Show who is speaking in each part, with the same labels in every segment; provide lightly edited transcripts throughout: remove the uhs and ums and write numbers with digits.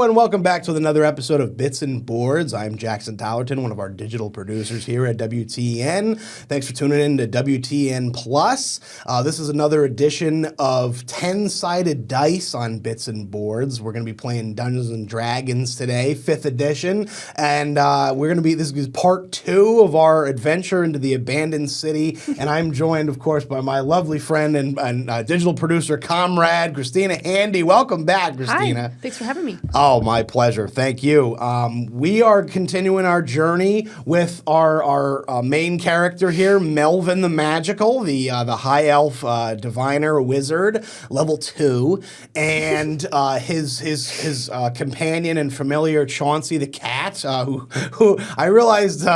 Speaker 1: and welcome back to another episode of Bits and Boards. I'm Jackson Tollerton, one of our digital producers here at WTEN. Thanks for tuning in to WTEN Plus. This is another edition of 10-sided dice on Bits and Boards. We're going to be playing Dungeons and Dragons today, 5th edition, and this is part 2 of our adventure into the abandoned city. And I'm joined, of course, by my lovely friend and digital producer comrade, Kristina Handy. Welcome back, Kristina.
Speaker 2: Hi. Thanks for having me.
Speaker 1: Oh, my pleasure. Thank you. We are continuing our journey with our main character here, Melvin the Magical, the high elf diviner wizard, level 2, and his companion and familiar Chauncey the cat, who I realized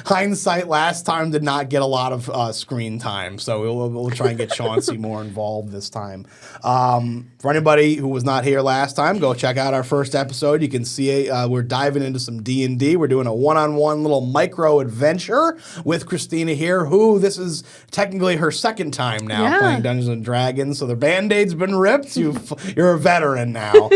Speaker 1: hindsight last time did not get a lot of screen time, so we'll try and get Chauncey more involved this time. For anybody who was not here last time, go check out our first episode. You can see we're diving into some D&D. We're doing a one-on-one little micro adventure with Kristina here, who this is technically her second time now playing Dungeons and Dragons. So the Band-Aid's been ripped. You're a veteran now.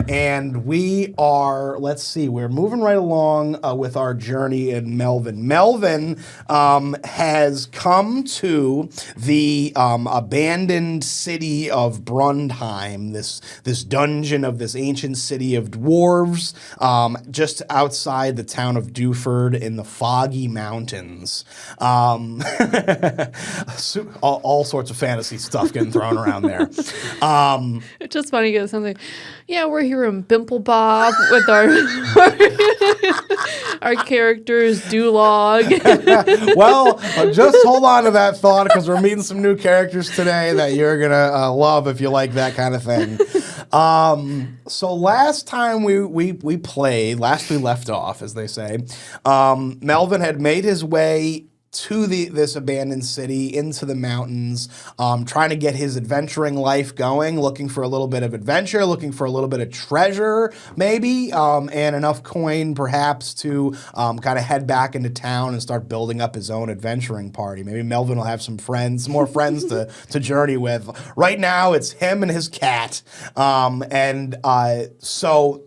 Speaker 1: And we are, let's see, we're moving right along with our journey in Melvin. Melvin has come to the abandoned city of Brundheim, this dungeon of this ancient city of dwarves, just outside the town of Dewford in the Foggy Mountains. All sorts of fantasy stuff getting thrown around there.
Speaker 2: It's just funny because something, we're here in Bimple Bob with our our characters, Dulog.
Speaker 1: Well, just hold on to that thought because we're meeting some new characters today that you're going to love if you like that kind of thing. So last time we played, last we left off, as they say, Melvin had made his way to this abandoned city, into the mountains, trying to get his adventuring life going, looking for a little bit of adventure, looking for a little bit of treasure, maybe, and enough coin, perhaps, to kind of head back into town and start building up his own adventuring party. Maybe Melvin will have some more friends to journey with. Right now, it's him and his cat, so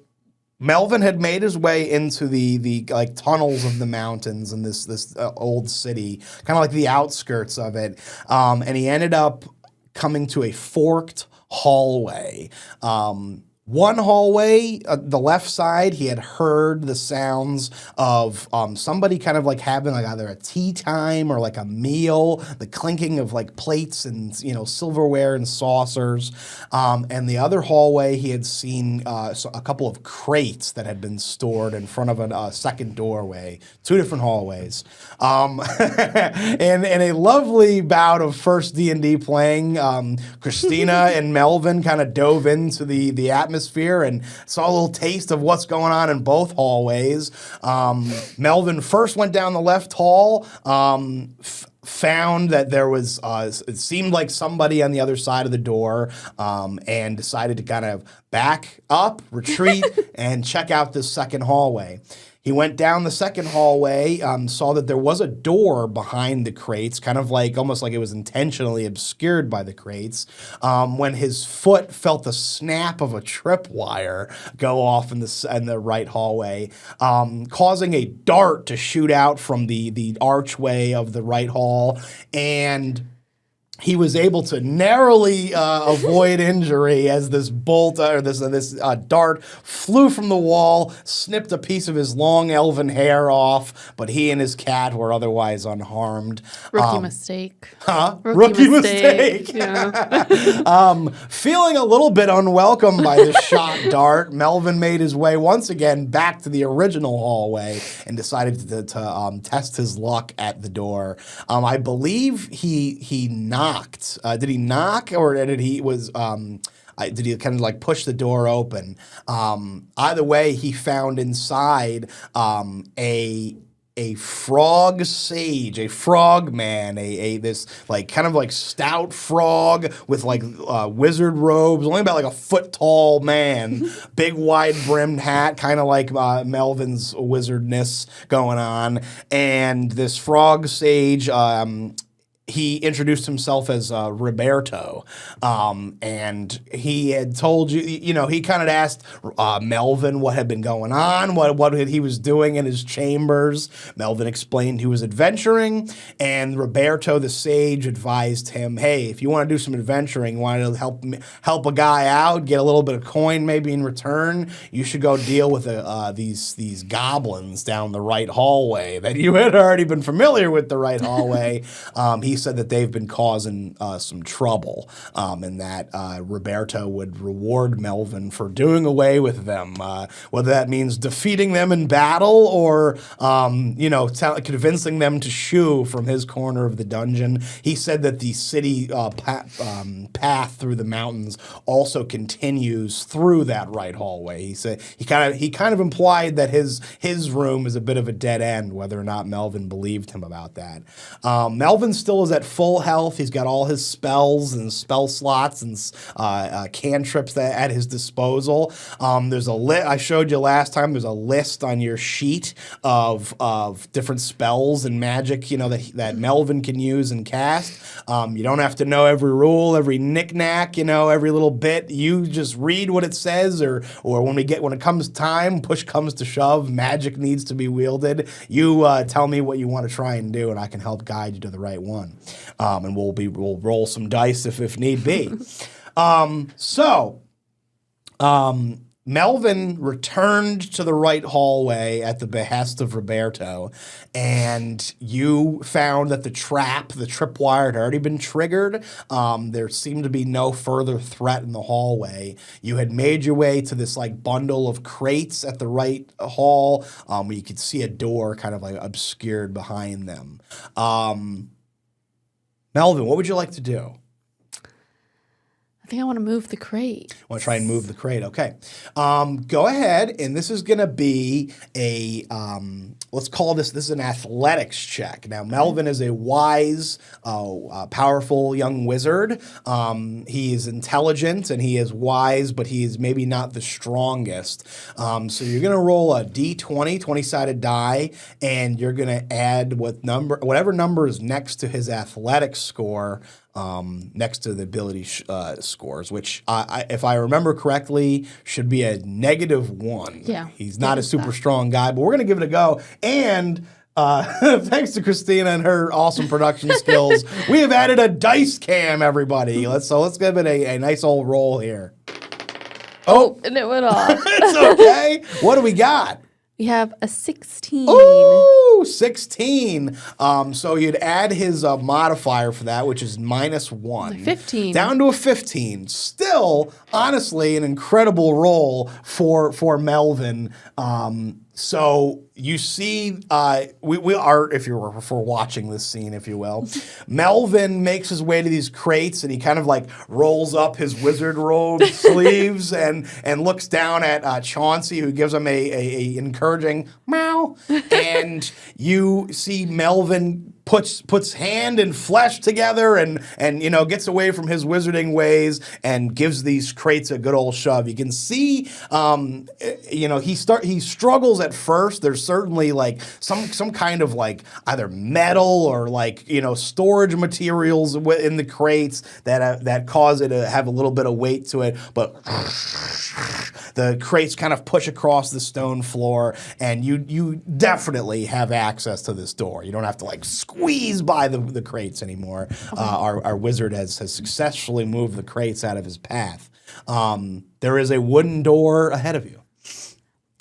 Speaker 1: Melvin had made his way into the like tunnels of the mountains in this old city, kind of like the outskirts of it, and he ended up coming to a forked hallway. One hallway, the left side, he had heard the sounds of somebody kind of like having like either a tea time or like a meal, the clinking of like plates and silverware and saucers. And the other hallway, he had seen a couple of crates that had been stored in front of a second doorway. 2 different hallways. And in a lovely bout of first D&D playing, Kristina and Melvin kind of dove into the atmosphere and saw a little taste of what's going on in both hallways. Melvin first went down the left hall, found that there was, it seemed like somebody on the other side of the door, and decided to kind of back up, retreat, and check out this second hallway. He went down the second hallway, saw that there was a door behind the crates, kind of like almost like it was intentionally obscured by the crates, when his foot felt the snap of a tripwire go off in the right hallway, causing a dart to shoot out from the archway of the right hall, and he was able to narrowly avoid injury as this bolt or this dart flew from the wall, snipped a piece of his long elven hair off, but he and his cat were otherwise unharmed.
Speaker 2: Rookie mistake.
Speaker 1: Rookie mistake.
Speaker 2: Yeah.
Speaker 1: Feeling a little bit unwelcome by this shot dart, Melvin made his way once again back to the original hallway and decided to test his luck at the door. I believe he knocked. Did he knock, or did he did he kind of like push the door open? Either way, he found inside a frog sage, a frog man, this like kind of like stout frog with like wizard robes, only about like a foot tall man, big wide brimmed hat, kind of like Melvin's wizardness going on, and this frog sage he introduced himself as Roberto, and he had told you, he kind of asked Melvin what had been going on, what he was doing in his chambers. Melvin explained he was adventuring, and Roberto the sage advised him, hey, if you want to do some adventuring, you want to help a guy out, get a little bit of coin maybe in return, you should go deal with these goblins down the right hallway that you had already been familiar with the right hallway. He said that they've been causing some trouble, and that Roberto would reward Melvin for doing away with them, whether that means defeating them in battle or, convincing them to shoo from his corner of the dungeon. He said that the city path through the mountains also continues through that right hallway. He said he kind of implied that his room is a bit of a dead end, whether or not Melvin believed him about that. Melvin still is at full health. He's got all his spells and spell slots and cantrips at his disposal. There's I showed you last time. There's a list on your sheet of different spells and magic, that Melvin can use and cast. You don't have to know every rule, every knick-knack, every little bit. You just read what it says, or when it comes time, push comes to shove, magic needs to be wielded. You tell me what you want to try and do, and I can help guide you to the right one. And we'll roll some dice if need be. Melvin returned to the right hallway at the behest of Roberto, and you found that the tripwire had already been triggered. There seemed to be no further threat in the hallway. You had made your way to this bundle of crates at the right hall, where you could see a door kind of obscured behind them. Melvin, what would you like to do?
Speaker 2: I think I want to move the crate.
Speaker 1: Want to try and move the crate? Okay. Go ahead, and this is going to be a, let's call this is an athletics check. Now, Melvin is a wise, powerful young wizard. He is intelligent, and he is wise, but he is maybe not the strongest. So you're going to roll a D20, 20-sided die, and you're going to add whatever number is next to his athletics score, next to the ability scores, which, if I remember correctly, should be a -1.
Speaker 2: Yeah.
Speaker 1: He's not a super strong guy, but we're going to give it a go. And thanks to Kristina and her awesome production skills, we have added a dice cam, everybody. Let's give it a nice old roll here. Oh,
Speaker 2: And it went off.
Speaker 1: it's okay. What do we got?
Speaker 2: We have a 16.
Speaker 1: Ooh, 16. So you'd add his modifier for that, which is -1.
Speaker 2: 15.
Speaker 1: Down to a 15. Still, honestly, an incredible roll for Melvin. So you see, we are, if you're watching this scene, if you will, Melvin makes his way to these crates, and he kind of rolls up his wizard robe sleeves and looks down at Chauncey, who gives him a encouraging meow. And you see Melvin puts hand and flesh together and gets away from his wizarding ways and gives these crates a good old shove. You can see he struggles at first. There's certainly some kind of either metal or storage materials in the crates that cause it to have a little bit of weight to it, but the crates kind of push across the stone floor, and you definitely have access to this door. You don't have to squeeze by the crates anymore. Our wizard has successfully moved the crates out of his path. There is a wooden door ahead of you.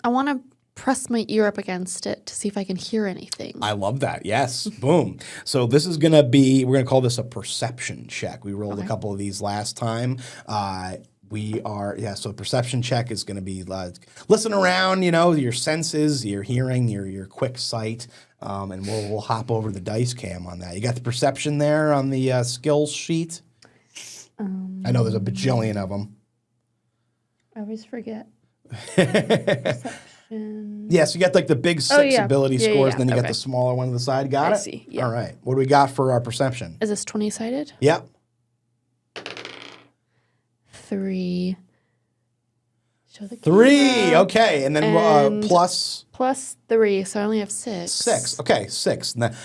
Speaker 2: I want to press my ear up against it to see if I can hear anything.
Speaker 1: I love that. Yes. Boom. So this is going to be, we're going to call this a perception check. We rolled a couple of these last time. So perception check is going to be listen around, your senses, your hearing, your quick sight, and we'll hop over the dice cam on that. You got the perception there on the skills sheet? I know there's a bajillion of them.
Speaker 2: I always forget. Perception.
Speaker 1: Yeah, so you got the big six ability scores, and then you got the smaller one on the side. Got it?
Speaker 2: I see. Yeah.
Speaker 1: All right. What do we got for our perception?
Speaker 2: Is this 20-sided?
Speaker 1: Yep.
Speaker 2: 3. show the
Speaker 1: 3.
Speaker 2: camera.
Speaker 1: Okay, and then
Speaker 2: And
Speaker 1: plus.
Speaker 2: Plus 3, so I only have 6.
Speaker 1: 6. Okay, 6. And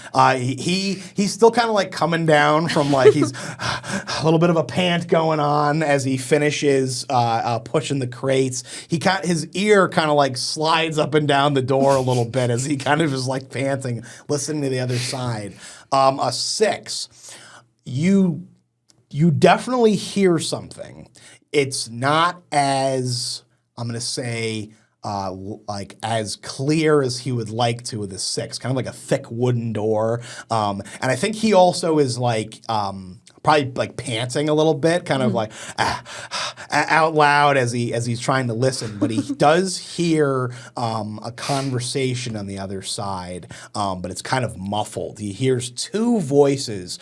Speaker 1: he's still kind of like coming down from like he's a little bit of a pant going on as he finishes pushing the crates. His ear kind of like slides up and down the door a little bit as he kind of is like panting, listening to the other side. A 6. You definitely hear something. It's not as, I'm going to say, like as clear as he would like to with a 6, kind of like a thick wooden door. And I think he also is like probably like panting a little bit, kind of like out loud as he's trying to listen. But he does hear a conversation on the other side, but it's kind of muffled. He hears 2 voices.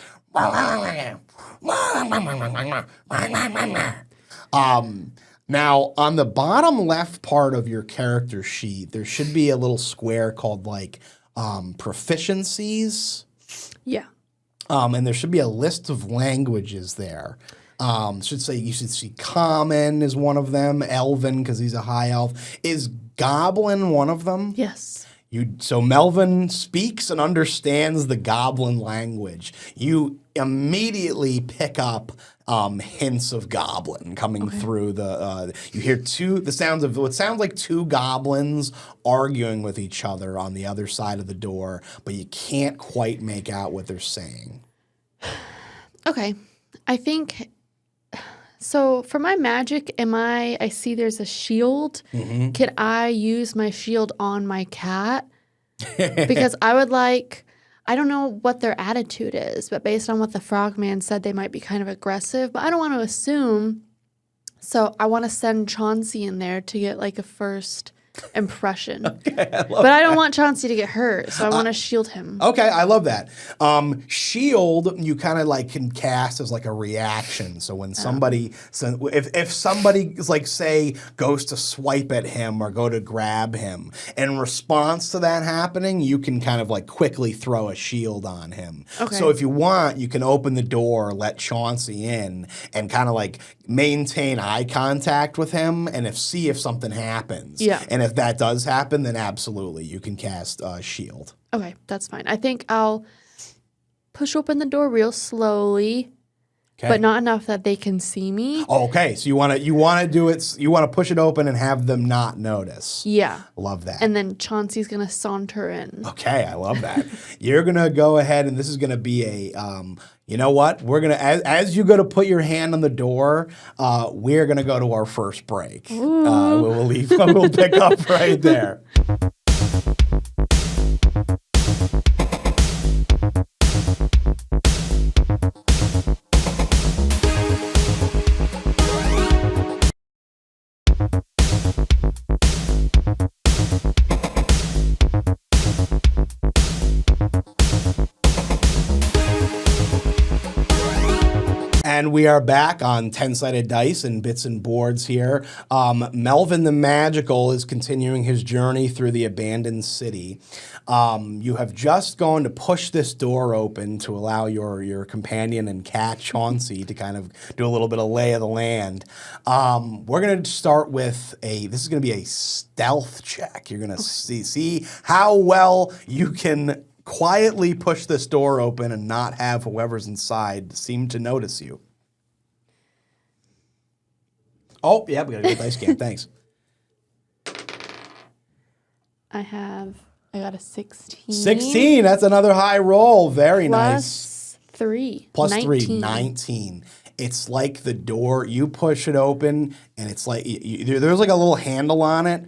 Speaker 1: Now, on the bottom left part of your character sheet, there should be a little square called like proficiencies.
Speaker 2: Yeah.
Speaker 1: And there should be a list of languages there. You should see Common is one of them, Elven because he's a high elf. Is Goblin one of them?
Speaker 2: Yes.
Speaker 1: So Melvin speaks and understands the Goblin language. You immediately pick up hints of Goblin coming through the. You hear the sounds of what sounds like 2 goblins arguing with each other on the other side of the door, but you can't quite make out what they're saying.
Speaker 2: Okay, I think. So for my magic, I see there's a shield.
Speaker 1: Mm-hmm.
Speaker 2: Can I use my shield on my cat? Because I don't know what their attitude is, but based on what the frogman said, they might be kind of aggressive, but I don't want to assume. So I want to send Chauncey in there to get like a first impression. I don't want Chauncey to get hurt, so I want to shield him.
Speaker 1: Okay, I love that. Shield, you kind of like can cast as like a reaction. So when somebody, if somebody like say goes to swipe at him or go to grab him, in response to that happening, you can kind of like quickly throw a shield on him.
Speaker 2: Okay.
Speaker 1: So if you want, you can open the door, let Chauncey in, and kind of like maintain eye contact with him, and see if something happens.
Speaker 2: Yeah.
Speaker 1: And if that does happen, then absolutely you can cast shield.
Speaker 2: Okay, that's fine. I think I'll push open the door real slowly, but not enough that they can see me.
Speaker 1: Okay, so you want to do it. You want to push it open and have them not notice.
Speaker 2: Yeah.
Speaker 1: Love that.
Speaker 2: And then Chauncey's gonna saunter in.
Speaker 1: Okay, I love that. You're gonna go ahead, and this is gonna be a. You know what? We're gonna as you go to put your hand on the door, we're gonna go to our first break. We'll leave. We'll pick up right there. And we are back on 10-sided dice and bits and boards here. Melvin the Magical is continuing his journey through the abandoned city. You have just gone to push this door open to allow your companion and cat Chauncey to kind of do a little bit of lay of the land. We're going to start with this is going to be a stealth check. You're going to see how well you can quietly push this door open and not have whoever's inside seem to notice you. Oh, yeah, we got a good dice game. Thanks.
Speaker 2: I got a 16.
Speaker 1: 16. That's another high roll. Very nice.
Speaker 2: Plus 3.
Speaker 1: Plus
Speaker 2: 19.
Speaker 1: 3. 19. It's like the door, you push it open, and it's like there's like a little handle on it.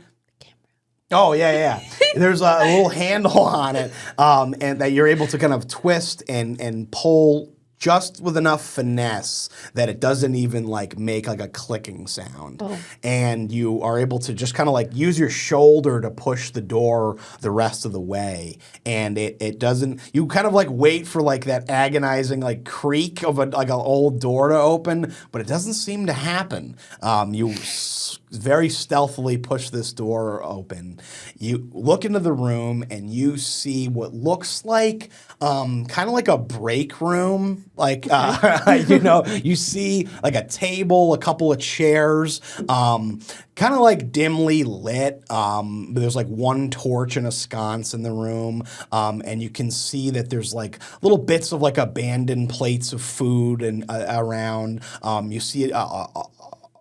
Speaker 1: Oh, yeah. There's a little handle on it, and that you're able to kind of twist and pull just with enough finesse that it doesn't even like make like a clicking sound. Oh. And you are able to just kind of like use your shoulder to push the door the rest of the way. And it doesn't, you kind of like wait for like that agonizing like creak of like an old door to open, but it doesn't seem to happen. You very stealthily push this door open. You look into the room and you see what looks like kind of like a break room. Like, you see like a table, a couple of chairs, kind of like dimly lit. There's like one torch and a sconce in the room. And you can see that there's like little bits of like abandoned plates of food and around. You see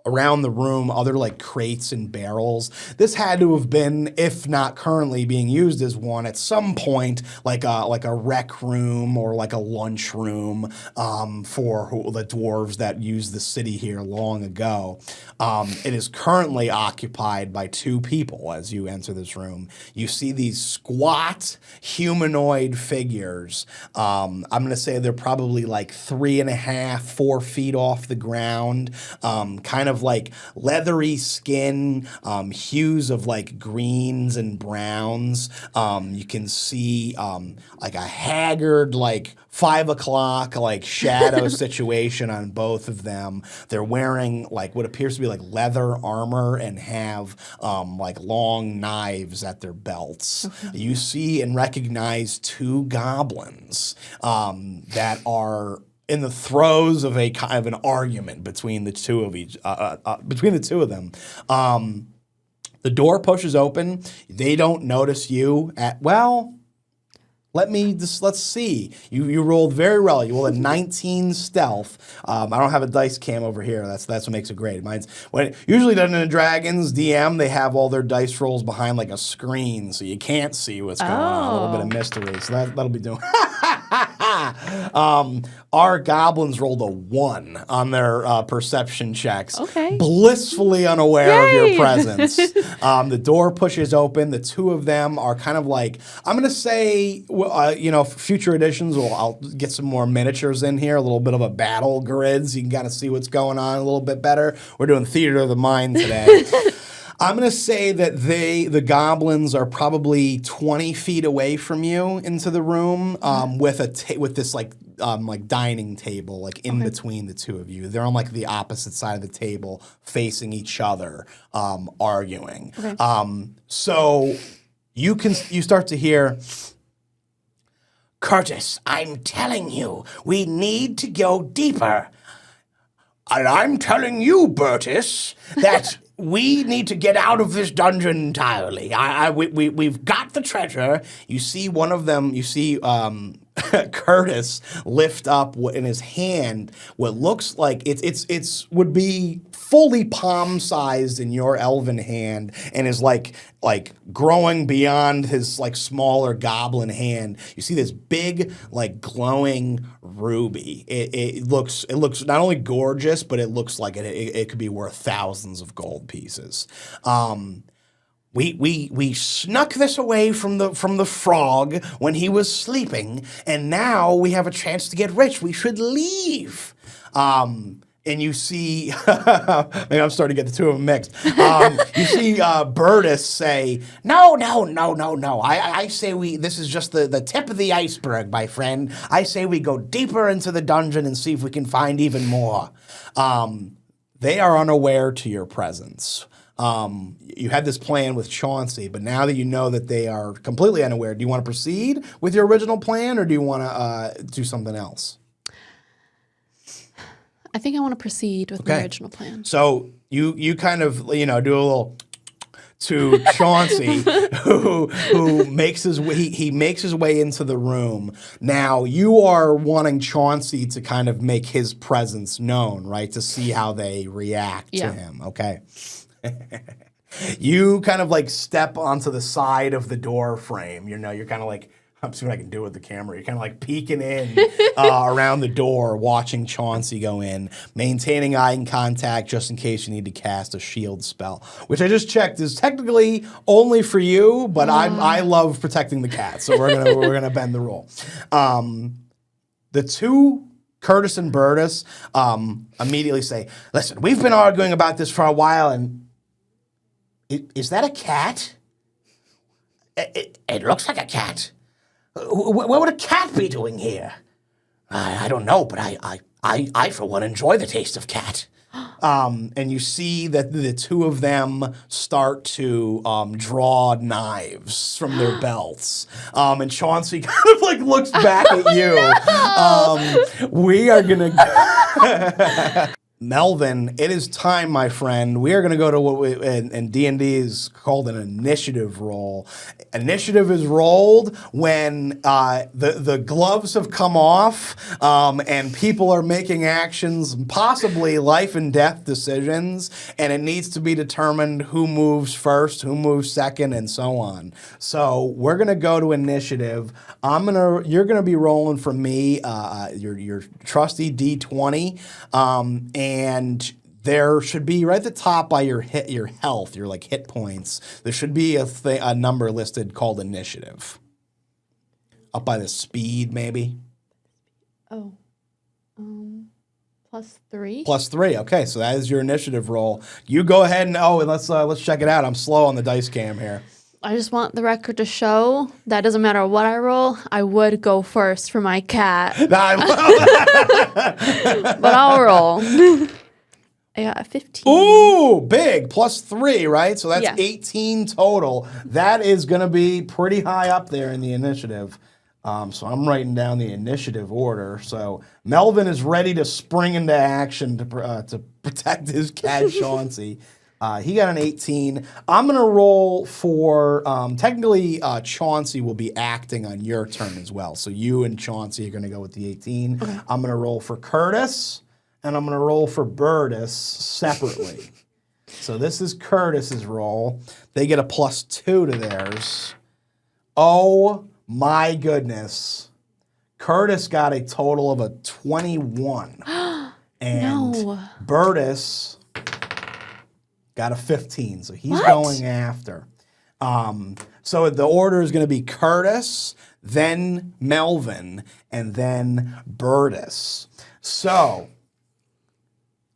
Speaker 1: around the room, other like crates and barrels. This had to have been, if not currently being used as one, at some point, like a rec room or like a lunch room for the dwarves that used the city here long ago. It is currently occupied by two people as you enter this room. You see these squat humanoid figures. I'm going to say they're probably like 3.5, 4 feet off the ground, kind of like leathery skin, hues of like greens and browns. You can see like a haggard, like 5 o'clock, like shadow situation on both of them. They're wearing like what appears to be like leather armor and have like long knives at their belts. Okay. You see and recognize 2 goblins that are in the throes of a kind of an argument between the two of them. The door pushes open. They don't notice you let's see. You rolled very well. You rolled a 19 stealth. I don't have a dice cam over here. That's what makes it great. Usually done in a Dragons DM, they have all their dice rolls behind like a screen, so you can't see what's going on. A little bit of mystery. So that'll be doing. Our goblins rolled a 1 on their perception checks. Okay. Blissfully unaware of your presence. The door pushes open. The 2 of them are kind of like, I'm going to say, future editions, I'll get some more miniatures in here, a little bit of a battle grid so you can kind of see what's going on a little bit better. We're doing theater of the mind today. I'm going to say that the goblins are probably 20 feet away from you into the room with this like dining table like in between the 2 of you. They're on like the opposite side of the table facing each other arguing. Okay. So you start to hear, Curtis, I'm telling you, we need to go deeper. And I'm telling you, Bertus, that we need to get out of this dungeon entirely. We've got the treasure. You see one of them, Curtis lift up in his hand what looks like it's would be fully palm-sized in your elven hand and is like growing beyond his like smaller goblin hand. You see this big like glowing ruby. It looks not only gorgeous, but it looks like it could be worth thousands of gold pieces. We snuck this away from the frog when he was sleeping, and now we have a chance to get rich. We should leave. And you see, maybe I'm starting to get the 2 of them mixed. You see Bertus say, no. I say this is just the tip of the iceberg, my friend. I say we go deeper into the dungeon and see if we can find even more. They are unaware to your presence. You had this plan with Chauncey, but now that you know that they are completely unaware, do you want to proceed with your original plan or do you want to do something else?
Speaker 2: I think I want to proceed with my original plan.
Speaker 1: So you kind of, do a little to Chauncey, who makes his way, he makes his way into the room. Now, you are wanting Chauncey to kind of make his presence known, right? To see how they react to him, okay? You kind of like step onto the side of the door frame. You're kind of like, I'm seeing what I can do with the camera. You're kind of like peeking in around the door, watching Chauncey go in, maintaining eye contact just in case you need to cast a shield spell, which I just checked is technically only for you, but I love protecting the cat, so we're gonna bend the rule. The 2, Curtis and Bertus, immediately say, "Listen, we've been arguing about this for a while, and is that a cat? It looks like a cat." What would a cat be doing here? I don't know, but I for one enjoy the taste of cat. And you see that the two of them start to draw knives from their belts. And Chauncey kind of like looks back at you. We are going to... Melvin, it is time, my friend. We are going to go to what in D&D is called an initiative roll. Initiative is rolled when the gloves have come off and people are making actions, possibly life and death decisions, and it needs to be determined who moves first, who moves second, and so on. So we're going to go to initiative. You're going to be rolling for me your trusty D20, and there should be right at the top by your health, your like hit points. There should be a number listed called initiative. Up by the speed, maybe.
Speaker 2: Oh, +3.
Speaker 1: +3. Okay, so that is your initiative roll. You go ahead and let's check it out. I'm slow on the dice cam here.
Speaker 2: I just want the record to show that doesn't matter what I roll, I would go first for my cat. But I'll roll. I got a 15.
Speaker 1: Ooh, big. +3, right? So that's
Speaker 2: Yeah.
Speaker 1: 18 total. That is going to be pretty high up there in the initiative. So I'm writing down the initiative order. So Melvin is ready to spring into action to protect his cat, Chauncey. He got an 18. I'm going to roll for, technically, Chauncey will be acting on your turn as well. So you and Chauncey are going to go with the 18. Okay. I'm going to roll for Curtis, and I'm going to roll for Burtis separately. So this is Curtis's roll. They get a +2 to theirs. Oh, my goodness. Curtis got a total of a 21. And
Speaker 2: No.
Speaker 1: Burtis got a 15, so he's
Speaker 2: What?
Speaker 1: going after. So the order is going to be Curtis, then Melvin, and then Burtis. So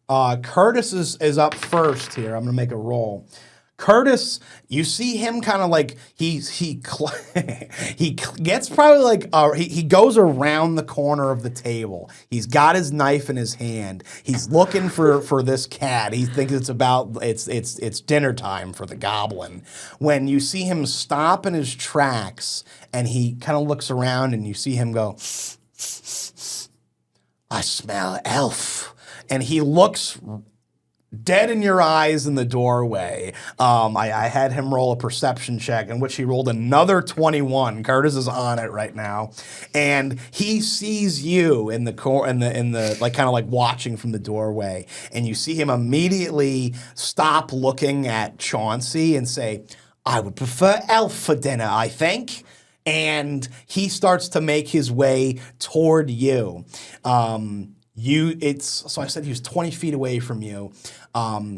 Speaker 1: Curtis is up first here. I'm going to make a roll. Curtis, you see him kind of like he gets probably like he goes around the corner of the table. He's got his knife in his hand. He's looking for this cat. He thinks it's dinner time for the goblin. When you see him stop in his tracks and he kind of looks around and you see him go, I smell elf, and he looks dead in your eyes in the doorway. I had him roll a perception check in which he rolled another 21. Curtis is on it right now, and he sees you in the like kind of like watching from the doorway, and you see him immediately stop looking at Chauncey and say, "I would prefer elf for dinner, I think." And he starts to make his way toward you. So I said he was 20 feet away from you.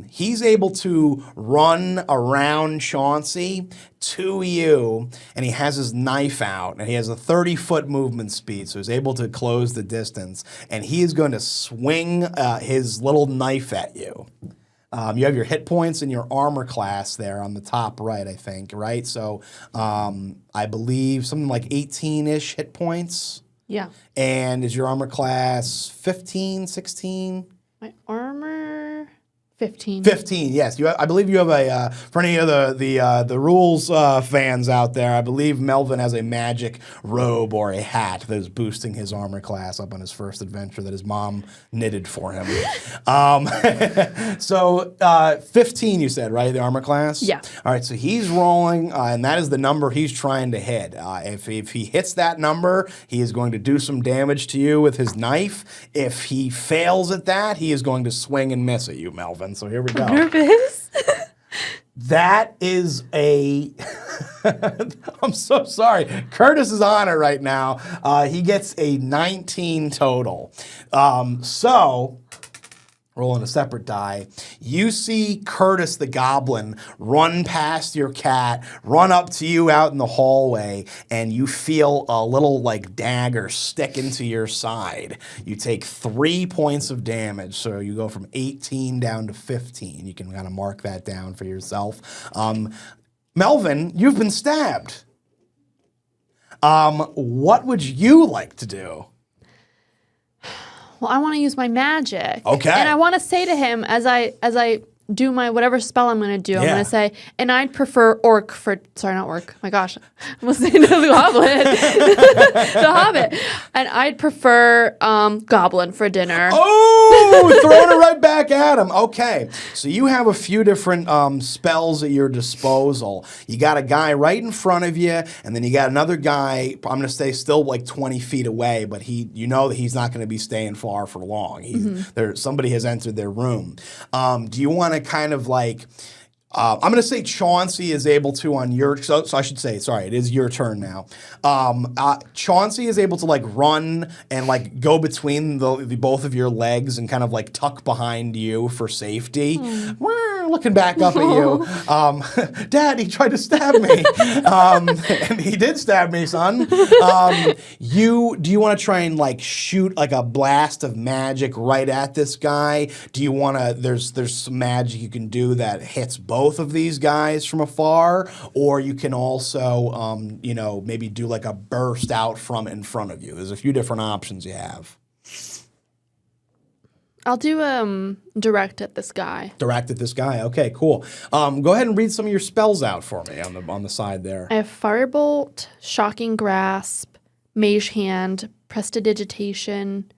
Speaker 1: He's able to run around Chauncey to you, and he has his knife out, and he has a 30-foot movement speed, so he's able to close the distance, and he is going to swing his little knife at you. You have your hit points and your armor class there on the top right, I think, right? So I believe something like 18-ish hit points.
Speaker 2: Yeah.
Speaker 1: And is your armor class 15, 16?
Speaker 2: My armor, 15.
Speaker 1: 15, yes. I believe you have a, for any of the rules fans out there, I believe Melvin has a magic robe or a hat that is boosting his armor class up on his first adventure that his mom knitted for him. So 15 you said, right, the armor class?
Speaker 2: Yeah.
Speaker 1: All right, so he's rolling, and that is the number he's trying to hit. If he hits that number, he is going to do some damage to you with his knife. If he fails at that, he is going to swing and miss at you, Melvin. So here we go.
Speaker 2: Nervous?
Speaker 1: That is a... I'm so sorry. Curtis is on it right now. He gets a 19 total. So... rolling a separate die, you see Curtis the Goblin run past your cat, run up to you out in the hallway, and you feel a little like dagger stick into your side. You take 3 points of damage, so you go from 18 down to 15. You can kind of mark that down for yourself. Melvin, you've been stabbed. What would you like to do?
Speaker 2: well, I want to use my magic.
Speaker 1: Okay.
Speaker 2: And I want to say to him as I do my whatever spell I'm going to do, I'm going to say, and I'd prefer not orc. My gosh, I'm listening to the Hobbit. The Hobbit. And I'd prefer goblin for dinner.
Speaker 1: Oh, throwing it right back at him. Okay. So you have a few different spells at your disposal. You got a guy right in front of you, and then you got another guy, I'm going to say still like 20 feet away, but you know that he's not going to be staying far for long. Somebody has entered their room. Do you want to kind of like... I'm going to say Chauncey is able to on your... So I should say, sorry, it is your turn now. Chauncey is able to like run and like go between the both of your legs and kind of like tuck behind you for safety. Looking back up at you. Dad, he tried to stab me. And he did stab me, son. Do you want to try and like shoot like a blast of magic right at this guy? Do you want to... There's some magic you can do that hits both of these guys from afar, or you can also, maybe do like a burst out from in front of you. There's a few different options you have.
Speaker 2: I'll do direct at this guy.
Speaker 1: Direct at this guy. Okay, cool. Go ahead and read some of your spells out for me on the side there.
Speaker 2: I have Firebolt, Shocking Grasp, Mage Hand, Prestidigitation,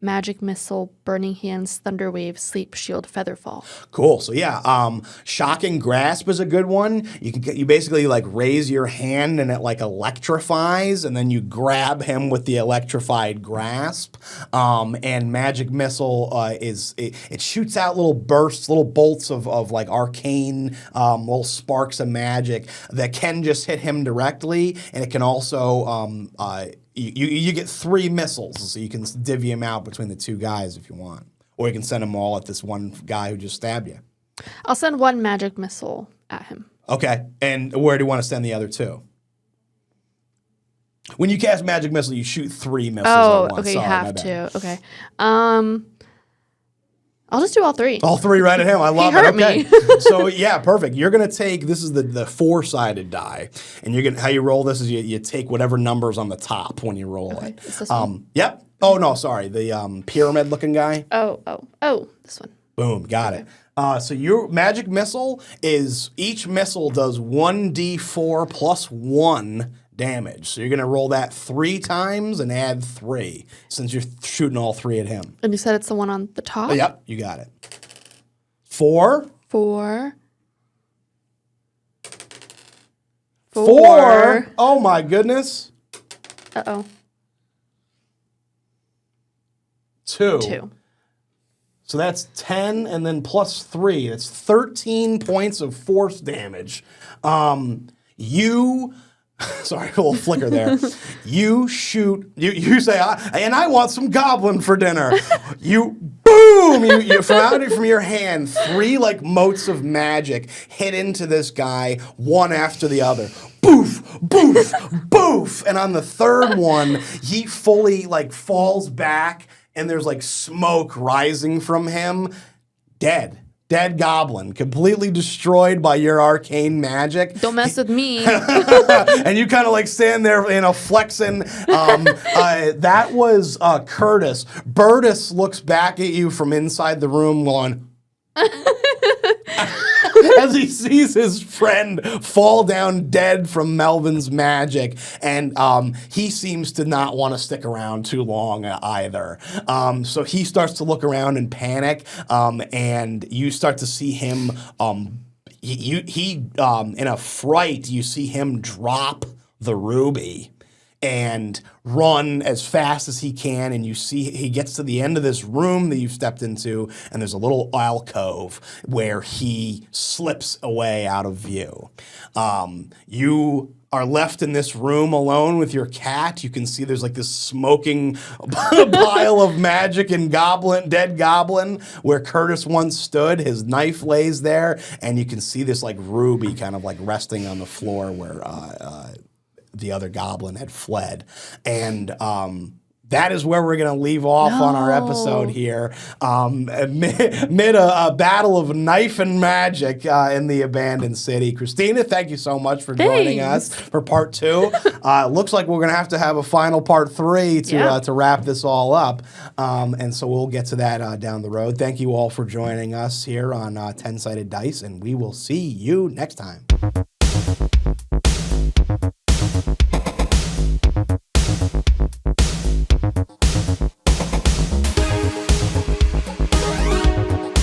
Speaker 2: Magic Missile, Burning Hands, Thunder Wave, Sleep Shield, Featherfall.
Speaker 1: Cool. So yeah, Shocking Grasp is a good one. You basically like raise your hand and it like electrifies, and then you grab him with the electrified grasp. And Magic Missile it shoots out little bursts, little bolts of like arcane, little sparks of magic that can just hit him directly, and it can also You get 3 missiles, so you can divvy them out between the 2 guys if you want. Or you can send them all at this one guy who just stabbed you.
Speaker 2: I'll send 1 magic missile at him.
Speaker 1: Okay. And where do you want to send the other 2? When you cast Magic Missile, you shoot 3 missiles at once.
Speaker 2: Okay,
Speaker 1: Sorry,
Speaker 2: you have to. Okay. I'll just do all 3.
Speaker 1: All 3 right at him. I love
Speaker 2: hurt
Speaker 1: it. Okay.
Speaker 2: me.
Speaker 1: So yeah, perfect. You're gonna take this is the 4-sided die, and you're gonna how you roll this is you take whatever number's on the top when you roll it.
Speaker 2: It's this one?
Speaker 1: Yep. Oh no, sorry, the pyramid looking guy.
Speaker 2: Oh, this one.
Speaker 1: Boom, got it. So your Magic Missile is each missile does 1d4 plus 1 damage. So you're going to roll that 3 times and add 3 since you're shooting all 3 at him.
Speaker 2: And you said it's the one on the top?
Speaker 1: Yep, you got it. 4.
Speaker 2: 4.
Speaker 1: 4. Oh my goodness.
Speaker 2: Uh-oh.
Speaker 1: 2. So that's 10 and then plus 3. That's 13 points of force damage. Sorry, a little flicker there. You shoot, you say, and I want some goblin for dinner. You, boom, you from your hand, 3 like motes of magic hit into this guy, one after the other. Boof, boof, boof. And on the third one, he fully like falls back and there's like smoke rising from him. Dead goblin, completely destroyed by your arcane magic.
Speaker 2: Don't mess with me.
Speaker 1: And you kind of like stand there, flexing. That was Curtis. Burtis looks back at you from inside the room going, as he sees his friend fall down dead from Melvin's magic, and he seems to not want to stick around too long either. So he starts to look around and panic, and you start to see him. He in a fright, you see him drop the ruby and run as fast as he can, and you see he gets to the end of this room that you've stepped into, and there's a little alcove where he slips away out of view. You are left in this room alone with your cat. You can see there's like this smoking pile of magic and dead goblin where Curtis once stood. His knife lays there, and you can see this like ruby kind of like resting on the floor where the other goblin had fled. And that is where we're going to leave off on our episode here. Amid a battle of knife and magic in the abandoned city. Kristina, thank you so much for joining us for part 2. Looks like we're going to have a final part 3 to wrap this all up. And so we'll get to that down the road. Thank you all for joining us here on 10-Sided Dice, and we will see you next time.